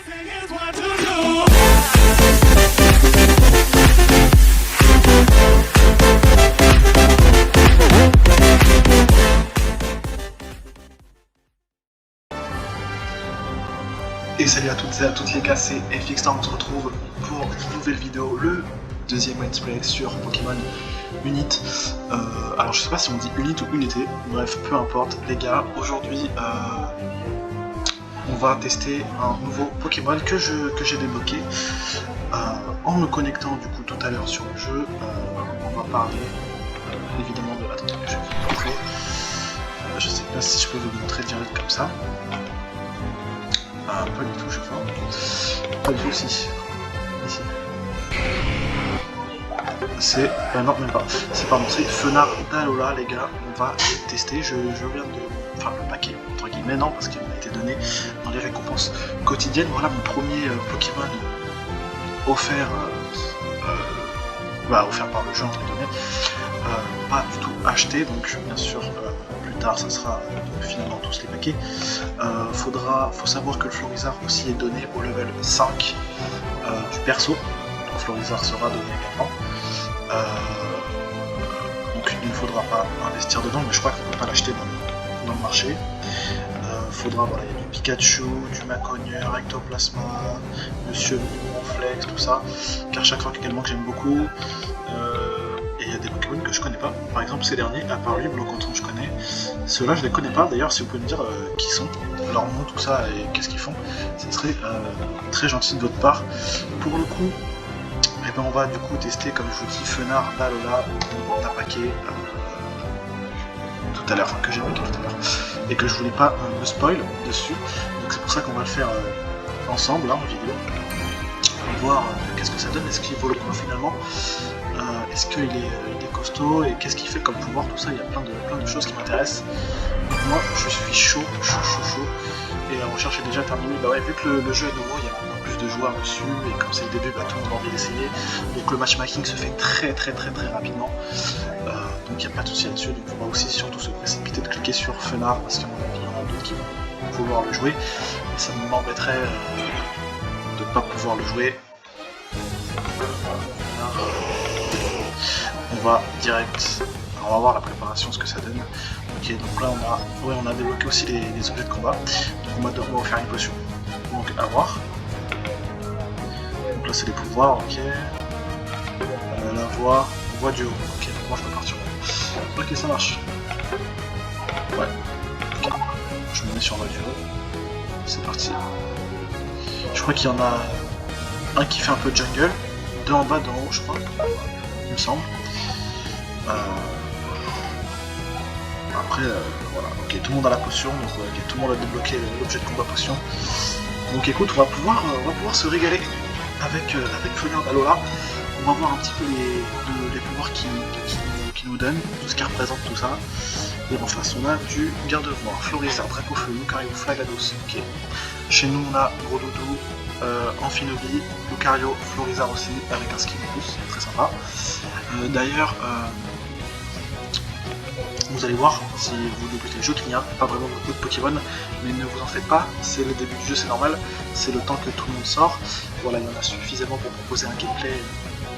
Et salut à toutes et à tous les gars, c'est FXstorm, on se retrouve pour une nouvelle vidéo, le deuxième let's play sur Pokémon Unite. Alors je sais pas si on dit Unite ou Unité, bref, peu importe les gars. Aujourd'hui on va tester un nouveau Pokémon que j'ai débloqué en me connectant du coup tout à l'heure sur le jeu. On va parler évidemment de... Attendez, je vais vous montrer. Je sais pas si je peux vous montrer direct comme ça. Pas du tout, je crois. Pas du tout, si. Ici. C'est... non, même pas. C'est pardon, c'est Fenard d'Alola, les gars. On va tester. Je viens de... Enfin, le paquet, entre guillemets, non, parce qu'il m'a été donné dans les récompenses quotidiennes. Voilà mon premier Pokémon offert... offert par le jeu, entre guillemets. Pas du tout acheté, donc bien sûr... plus tard ça sera finalement tous les paquets. Faut savoir que le Florizard aussi est donné au level 5 du perso, donc Florizard sera donné également. Donc il ne faudra pas investir dedans, mais je crois qu'on ne peut pas l'acheter dans le marché. Faudra, voilà, il y a du Pikachu, du Macogneur, Ectoplasma, Monsieur Flex, tout ça, car chaque fois également que j'aime beaucoup. Et il y a des Pokémon que je connais pas, par exemple ces derniers, à part lui, Blocanton je connais, ceux-là je les connais pas, d'ailleurs si vous pouvez me dire qui sont, leur nom, tout ça, et qu'est-ce qu'ils font, ce serait très gentil de votre part. Pour le coup, eh ben, on va du coup tester, comme je vous dis, Fenard d'Alola, d'un paquet tout à l'heure, enfin que j'ai paqué tout à l'heure, et que je voulais pas me spoil dessus, donc c'est pour ça qu'on va le faire ensemble, en vidéo. On va voir qu'est-ce que ça donne, est-ce qu'il vaut le coup finalement, est-ce qu'il est costaud, et qu'est-ce qu'il fait comme pouvoir, tout ça, il y a plein de choses qui m'intéressent. Donc moi je suis chaud, et la recherche est déjà terminée. Bah ouais, vu que le jeu est nouveau, il y a beaucoup plus de joueurs dessus, et comme c'est le début, bah, tout le monde a envie d'essayer, donc le matchmaking se fait très rapidement, donc il n'y a pas de souci là-dessus, donc on va aussi surtout se précipiter de cliquer sur Fenard, parce qu'à mon avis il y en a d'autres qui vont vouloir le jouer, et ça m'embêterait de ne pas pouvoir le jouer. On va direct, on va voir la préparation, ce que ça donne. Ok, donc là on a débloqué aussi les objets de combat, donc on va faire une potion, donc à voir. Donc là c'est les pouvoirs, ok. La voix du haut, ok, donc moi je peux partir. Ok, ça marche. Ouais, ok, je me mets sur voix du haut, c'est parti. Je crois qu'il y en a un qui fait un peu de jungle, deux en bas, deux en haut je crois, il me semble. Après, voilà, ok, tout le monde a la potion, donc okay, tout le monde a débloqué l'objet de combat potion. Donc écoute, on va pouvoir se régaler avec Fenard d'Alola. On va voir un petit peu les pouvoirs qu'il nous donne, tout ce qu'il représente, tout ça. Et en face, on a du Gardevoir, Florizard, Dracofeu, Lucario, Flagados. Ok. Chez nous, on a Gros Doudou, Amphinobi, Lucario, Florizard aussi, avec un skin en plus, très sympa. D'ailleurs, vous allez voir, si vous débutez le jeu, qu'il n'y a pas vraiment beaucoup de Pokémon, mais ne vous en faites pas, c'est le début du jeu, c'est normal, c'est le temps que tout le monde sort. Voilà, il y en a suffisamment pour proposer un gameplay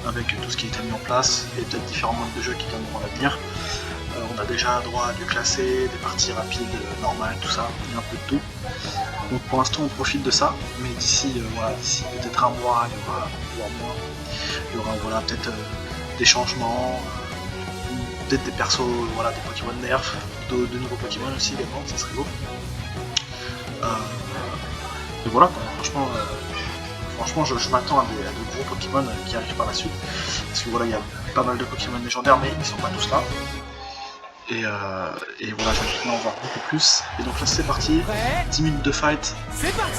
avec tout ce qui a été mis en place, et peut-être différents modes de jeu qui viendront à l'avenir. On a déjà droit à du classé, des parties rapides, normales, tout ça, il y a un peu de tout. Donc pour l'instant on profite de ça, mais d'ici voilà, d'ici peut-être un mois, il y aura voire moins, il y aura voilà, peut-être des changements, peut-être des persos, voilà, des Pokémon nerfs, de nouveaux Pokémon aussi également, ça serait beau. Et voilà, franchement je m'attends à de gros Pokémon qui arrivent par la suite, parce que voilà, il y a pas mal de Pokémon légendaires, mais ils sont pas tous là. Et voilà, je vais en voir beaucoup plus. Et donc là c'est parti, 10 minutes de fight.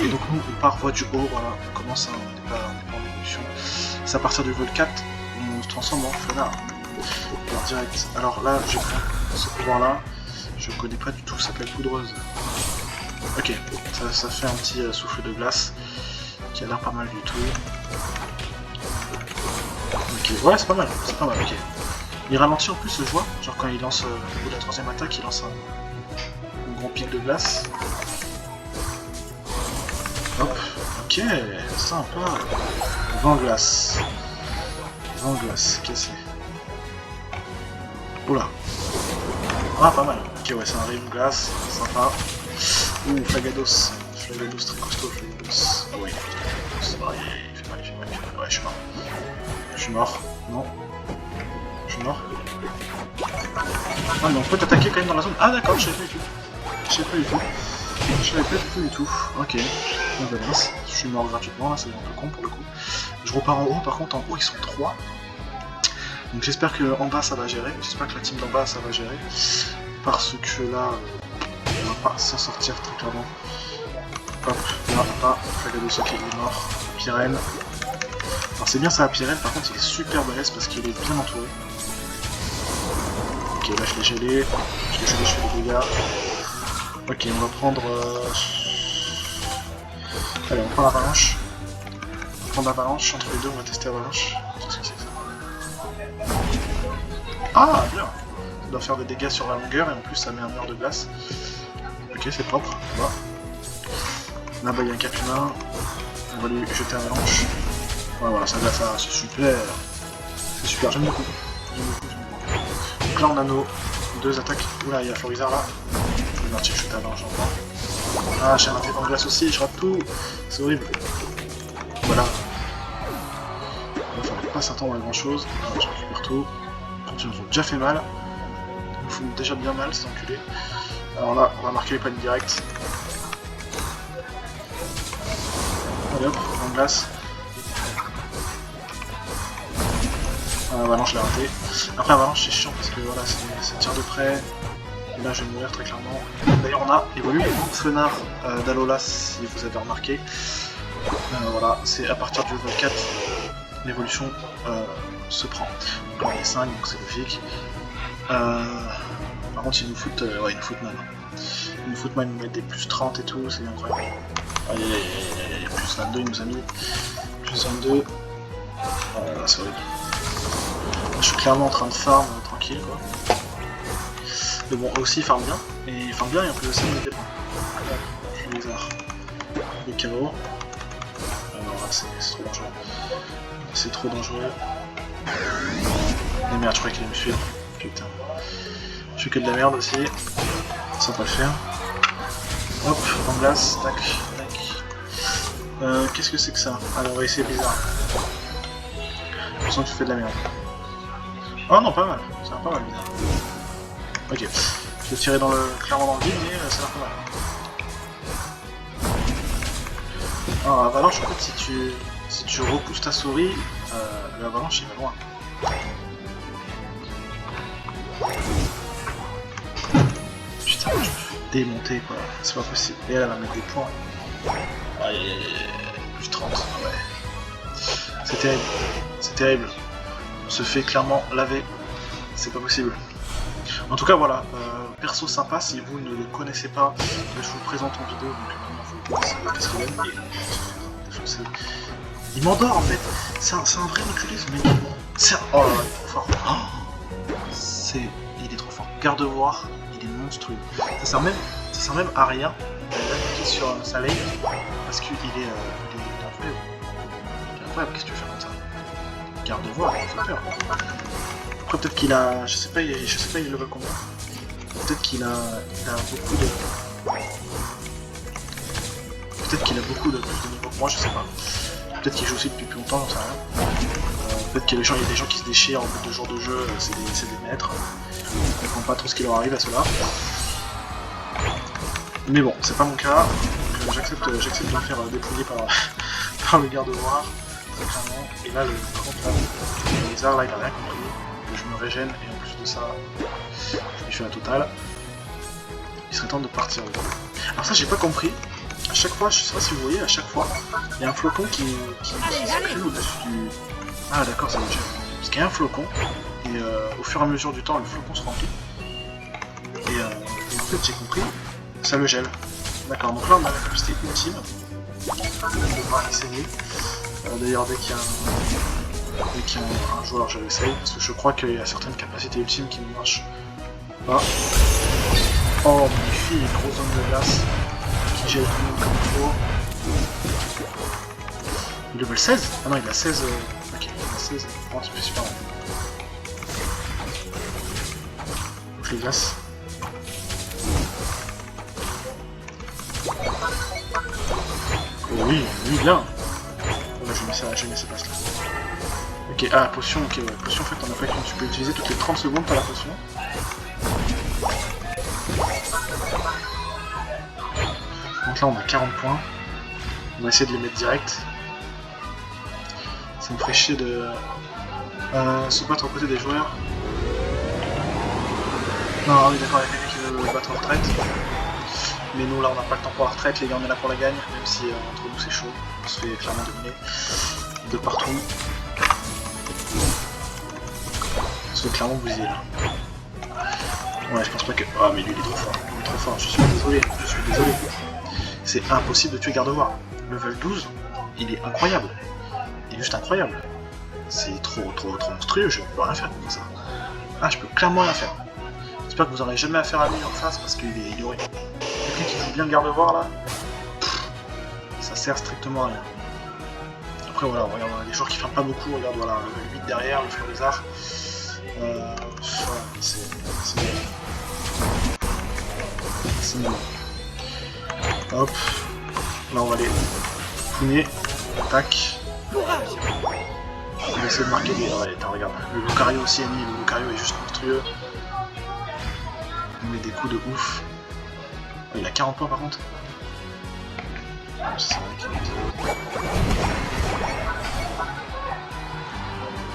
Et donc nous on part voie du haut, voilà, on commence, on n'est pas en évolution. C'est à partir du vol 4, on se transforme en Fenard. Alors direct. Alors là j'ai pris ce pouvoir là, je connais pas du tout, ça s'appelle Poudreuse. Ok, ça fait un petit souffle de glace qui a l'air pas mal du tout. Ok, ouais c'est pas mal, ok. Il ralentit en plus, je vois, genre quand il lance au bout de la troisième attaque, il lance un gros pic de glace. Hop, Ok, sympa. Vent glace. Vent glace, cassé. Oula. Ah, pas mal. Ok, ouais, c'est un rayon glace, sympa. Ouh, Flagados. Flagados, très costaud, Flagados. Oh, oui. C'est vrai, il fait mal, il fait mal, il fait mal. Ouais, je suis mort. Je suis mort. Non. Je suis mort. Ah, mais on peut t'attaquer quand même dans la zone. Ah, d'accord, je savais pas du tout. Je savais pas du tout. Je savais pas du tout. Ok. Bon, bah, mince. Je suis mort gratuitement, là, c'est un peu con pour le coup. Je repars en haut, par contre, en haut, ils sont 3. Donc j'espère que en bas ça va gérer, j'espère que la team d'en bas ça va gérer, parce que là on va pas s'en sortir très clairement. Hop, là, pas, Flagados, ok, il est mort, Pyrène. Alors c'est bien ça à Pyrène, par contre il est super balèze parce qu'il est bien entouré. Ok, là je l'ai gelé, je fais des dégâts. Ok, on va prendre... Allez, on prend l'avalanche. On va prendre l'avalanche, entre les deux on va tester l'avalanche. Qu'est-ce que c'est que ça? Ah, bien. Ça doit faire des dégâts sur la longueur et en plus ça met un mur de glace. Ok, c'est propre. Voilà. Là-bas il y a un cap humain. On va lui jeter un avalanche. Ouais, voilà, ça glace, ça, c'est super. C'est super, j'aime beaucoup. Donc là on a nos 2 attaques. Oula, il y a Florizard là. Je vais partir jeter un avalanche encore. Ah, j'ai raté dans glace aussi, je rate tout. C'est horrible. Voilà. Il va falloir pas s'attendre à grand chose. Ah, je récupère tout. Ils nous ont déjà fait mal. Ils nous font déjà bien mal, ces enculés. Alors là, on va marquer les paniques directs. Allez hop, en glace. Avalanche, je l'ai raté. Après, Avalanche, c'est chiant parce que voilà, c'est tir de près. Et là, je vais mourir très clairement. D'ailleurs, on a évolué les fenards d'Alola, si vous avez remarqué. Voilà, c'est à partir du level 4, l'évolution se prend. Donc là, on est 5, donc c'est logique. Par contre, ils nous foutent, ouais, ils nous foutent mal. Ils nous foutent mal, ils nous mettent des plus 30 et tout, c'est incroyable. Aïe aïe aïe aïe, plus 22, il nous a mis. Plus 22. C'est horrible. Je suis clairement en train de farm tranquille, quoi. Mais bon, eux aussi ils farment bien. Et ils farment bien et en plus de ça, ils mettent des points. Je suis lézard. Le KO. Alors là, c'est trop dangereux. C'est trop dangereux. Et merde, je croyais qu'il allait me suivre. Putain. Je fais que de la merde aussi. Ça va pas le faire. Hop, en glace, tac, tac. Qu'est-ce que c'est que ça? Alors on va essayer bizarre. Je sens que tu fais de la merde. Oh non, pas mal. Ça va pas mal bizarre. Ok. Je vais tirer clairement dans le vide, mais ça va pas mal. Alors l'avalanche, en fait, si tu repousses ta souris, l'avalanche il va loin. Putain, je me fais démonter quoi, c'est pas possible. Et elle va mettre des points. Aïe aïe aïe, plus 30, ouais. C'est terrible, c'est terrible. On se fait clairement laver, c'est pas possible. En tout cas voilà, perso sympa, si vous ne le connaissez pas, je vous le présente en vidéo, donc qu'est-ce qu'il aime et il m'endort en fait, c'est un vrai reculé ce mec. C'est oh là là, il est trop fort. Oh, il est trop fort. Garde-voir, il est monstrueux. Ça sert même à rien d'appliquer sur sa lane parce qu'il est incroyable. Il est incroyable, qu'est-ce que tu veux faire comme ça? Garde-voir, il fait peur. Après peut-être qu'il a, je sais pas il est level combien. Peut-être qu'il a beaucoup de... Peut-être qu'il a beaucoup de plus de niveau que moi, je sais pas. Peut-être qu'il joue aussi depuis plus longtemps, j'en sais rien. Peut-être qu'il y a des gens qui se déchirent en bout de 2 jours de jeu, c'est des maîtres. Je comprends pas trop ce qui leur arrive à ceux-là. Mais bon, c'est pas mon cas. J'accepte de me faire dépouiller par le garde-voir, très clairement. Et là, le lézard, là, il a rien compris. Je me régène et en plus de ça, je lui fais la totale. Il serait temps de partir. Alors ça, j'ai pas compris. À chaque fois, je sais pas si vous voyez, à chaque fois, il y a un flocon qui s'accumule au-dessus du... Ah d'accord, c'est le gel. Parce qu'il y a un flocon, et au fur et à mesure du temps, le flocon se remplit. Et en fait, j'ai compris, ça le gèle. D'accord, donc là, on a la capacité ultime. On va essayer. D'ailleurs, dès qu'il y a un joueur, je l'essaye, parce que je crois qu'il y a certaines capacités ultimes qui ne marchent pas. Oh, magnifique, grosse zone de glace. Qui gèle tout le monde comme il faut. Level 16? Ah non, il a 16... Ok, il a 16... Oh, c'est super bon. Je le glace. Oh oui, oui, bien. Oh, là, je mets ces places là. Ok, ah, potion, ok, ouais. Potion, en fait, on a pas qu'une. Tu peux utiliser toutes les 30 secondes, t'as la potion. Donc là, on a 40 points. On va essayer de les mettre direct. Ça me ferait chier de se battre aux côtés des joueurs. Non, oui, d'accord, il y a quelqu'un qui veut battre en retraite. Mais nous, là, on n'a pas le temps pour la retraite, les gars, on est là pour la gagne. Même si entre nous, c'est chaud. On se fait clairement dominer de partout. On se fait clairement bousiller, là. Ouais, je pense pas que... Ah, mais lui, il est trop fort. Il est trop fort, je suis désolé. Je suis désolé. C'est impossible de tuer Gardevoir. Level 12, il est incroyable. Il est juste incroyable. C'est trop monstrueux, je peux rien faire comme ça. Ah, je peux clairement rien faire. J'espère que vous n'aurez jamais affaire à lui en face parce qu'il est horrible. Quelqu'un qui joue bien le Gardevoir là, ça sert strictement à rien. Après voilà, regarde, les joueurs qui ferment pas beaucoup, regarde voilà, le 8 derrière, le Florizard. Voilà, c'est nul. C'est nul. Hop, là on va aller pugner, tac. On va essayer de marquer des... Ouais, attends, regarde, le Lucario aussi est mis, le Lucario est juste monstrueux. Il met des coups de ouf. Oh, il a 40 points par contre. C'est vrai qu'il est...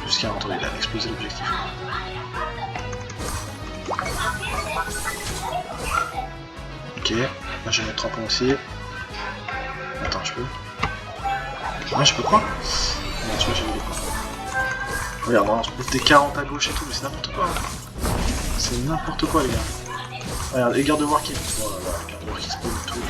Plus 40, il a explosé l'objectif. Ok, là je vais mettre 3 points aussi. Attends, je peux. Ouais, je peux quoi? Non, tu vois, j'ai mis des points. Regarde, on se bouffe des 40 à gauche et tout, mais c'est n'importe quoi. Hein. C'est n'importe quoi, les gars. Regarde, et Gardevoir qui... Oh là là, Gardevoir qui se bouffe tout.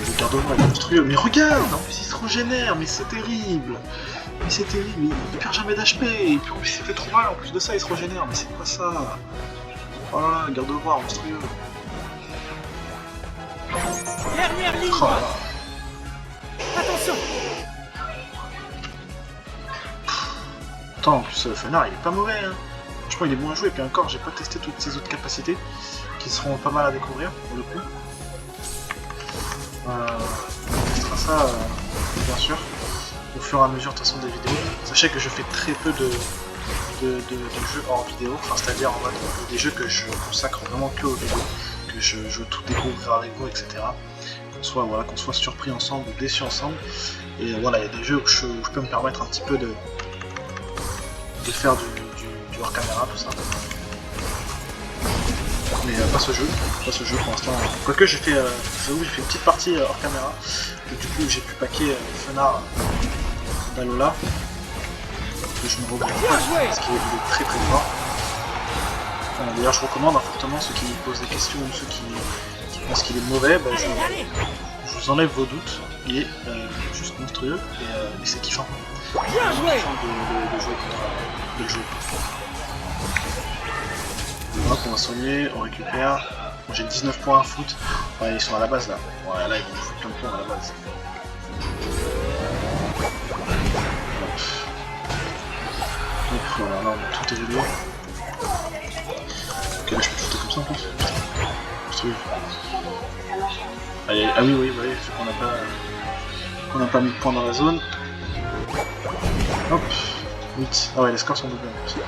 Le Gardevoir est monstrueux. Mais regarde, en plus il se régénère, mais c'est terrible. Mais c'est terrible, il perd jamais d'HP. Et puis en plus il fait trop mal, en plus de ça il se régénère. Mais c'est quoi ça? Oh là là, Gardevoir monstrueux. Dernière ligne. Oh là là. Attention. Attends, en plus Fenard il est pas mauvais hein. Franchement il est bon à jouer, et puis encore j'ai pas testé toutes ses autres capacités qui seront pas mal à découvrir pour le coup. On testera ça bien sûr au fur et à mesure de toute façon des vidéos. Sachez que je fais très peu de jeux hors vidéo, enfin c'est-à-dire en mode des jeux que je consacre vraiment que aux vidéos, que je veux tout découvrir avec vous, etc. Qu'on soit surpris ensemble ou déçus ensemble. Et voilà, il y a des jeux où je peux me permettre un petit peu de faire du hors caméra, tout ça. Mais pas ce jeu pour l'instant. Quoique j'ai fait, j'ai fait une petite partie hors caméra, et du coup j'ai pu paquer Fenard d'Alola, que je me regrette pas parce qu'il est très très fort. D'ailleurs je recommande fortement ceux qui posent des questions ou ceux qui pensent qu'il est mauvais, bah, je vous enlève vos doutes, il est juste monstrueux et c'est kiffant. Bien joué De le jouer. Hop, on va soigner, on récupère. Bon, j'ai 19 points à foot. Ouais, ils sont à la base là. Ouais, là ils vont foutre plein de points à la base. Hop, voilà, là on a tout évolué. Ok, là je peux shooter comme ça en plus. Je trouve. Allez, ah oui, vu qu'on n'a pas mis de points dans la zone. Hop, 8. Ah ouais, les scores sont doublés en plus.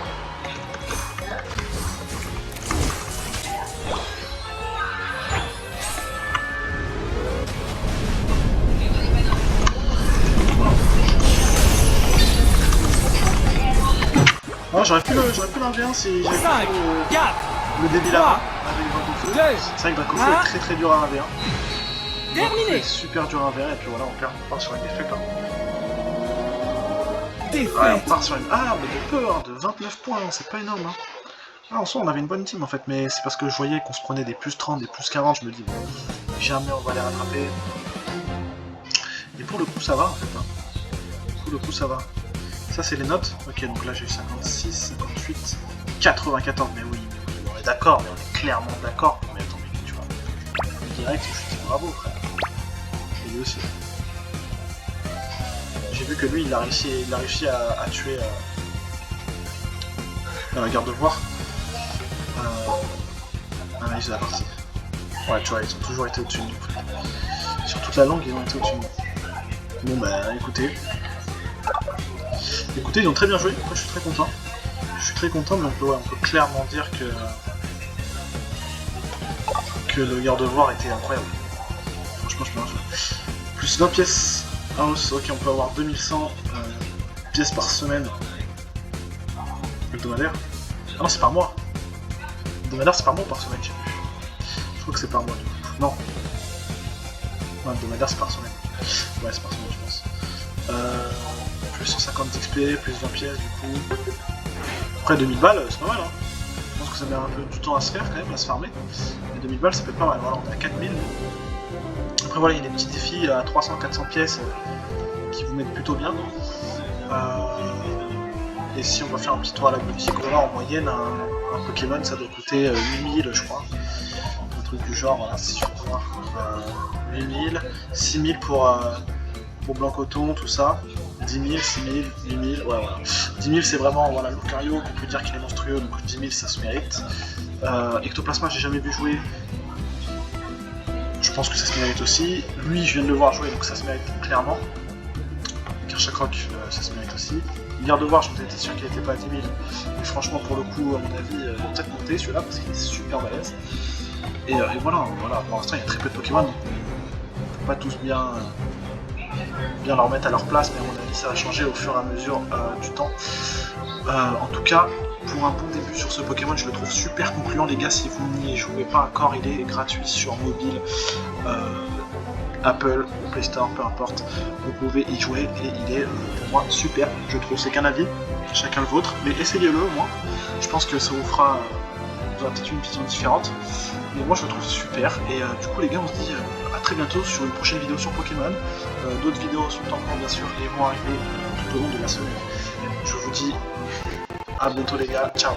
Ah, j'aurais pu l'enlever si j'avais fait le débit là avec Dracofeu. C'est vrai que Dracofeu est très très dur à 1v1. Terminé. Super dur à 1v1 et puis voilà, on part sur une défaite là. Défaite. Ouais, on part sur une... Ah, mais de peu, hein, de 29 points, c'est pas énorme. Hein. Ah, en soi, on avait une bonne team en fait, mais c'est parce que je voyais qu'on se prenait des plus 30, des plus 40, je me dis, bon, jamais on va les rattraper. Et pour le coup, ça va en fait. Hein. Pour le coup, ça va. Ça, c'est les notes. Ok, donc là, j'ai eu 56, 58, 94, mais oui, on est d'accord, mais on est clairement d'accord. Mais attends, mais tu vois, direct, je lui dis bravo frère. Et lui aussi. J'ai vu que lui il a réussi à tuer garde-voir. Analyse de la partie. Ouais, tu vois, ils ont toujours été au-dessus de nous. Sur toute la longue, ils ont été au-dessus de nous. Bon bah écoutez, ils ont très bien joué, moi je suis très content. Je suis très content, mais on peut clairement dire que le garde-voir était incroyable. Franchement, je peux bien jouer. Plus 20 pièces house, ok, on peut avoir 2100 pièces par semaine. Hebdomadaire. Ah non, c'est par mois. Hebdomadaire, c'est par mois ou par semaine, je crois que c'est par mois du coup. Non. Ouais, hebdomadaire, c'est par semaine. Ouais, c'est par semaine, je pense. Plus 150 d'XP, plus 20 pièces du coup. Après 2000 balles, c'est pas mal hein. Je pense que ça met un peu du temps à se faire quand même, à se farmer. Mais 2000 balles ça peut être pas mal, voilà, on est à 4000. Après voilà, il y a des petits défis à 300-400 pièces qui vous mettent plutôt bien. Et si on va faire un petit tour à la boutique, voilà, en moyenne un Pokémon ça doit coûter 8000 je crois. Un truc du genre, voilà, si je peux voir. 8000, 6000 pour Blancoton, tout ça. 10 000, 6 000, 8 000, ouais voilà. 10 000 c'est vraiment, voilà, Lucario, on peut dire qu'il est monstrueux, donc 10 000 ça se mérite. Ectoplasma j'ai jamais vu jouer, je pense que ça se mérite aussi. Lui je viens de le voir jouer, donc ça se mérite clairement. Karchakroc, ça se mérite aussi. Garde-voir, je m'étais sûr qu'il n'était pas à 10 000, mais franchement pour le coup, à mon avis, il va peut-être monter celui-là, parce qu'il est super balèze. Et voilà, pour l'instant il y a très peu de Pokémon, donc on peut pas tous bien leur remettre à leur place, mais à mon avis ça va changer au fur et à mesure du temps. En tout cas, pour un bon début sur ce Pokémon, je le trouve super concluant les gars. Si vous n'y jouez pas encore, il est gratuit sur mobile, Apple, Play Store, peu importe, vous pouvez y jouer et il est pour moi super, je trouve. C'est qu'un avis, chacun le vôtre, mais essayez-le au moins, je pense que ça vous fera peut-être une vision différente, mais moi je le trouve super. Et du coup les gars, on se dit à très bientôt sur une prochaine vidéo sur Pokémon. D'autres vidéos sont en cours bien sûr et vont arriver tout au long de la semaine. Je vous dis à bientôt les gars, ciao.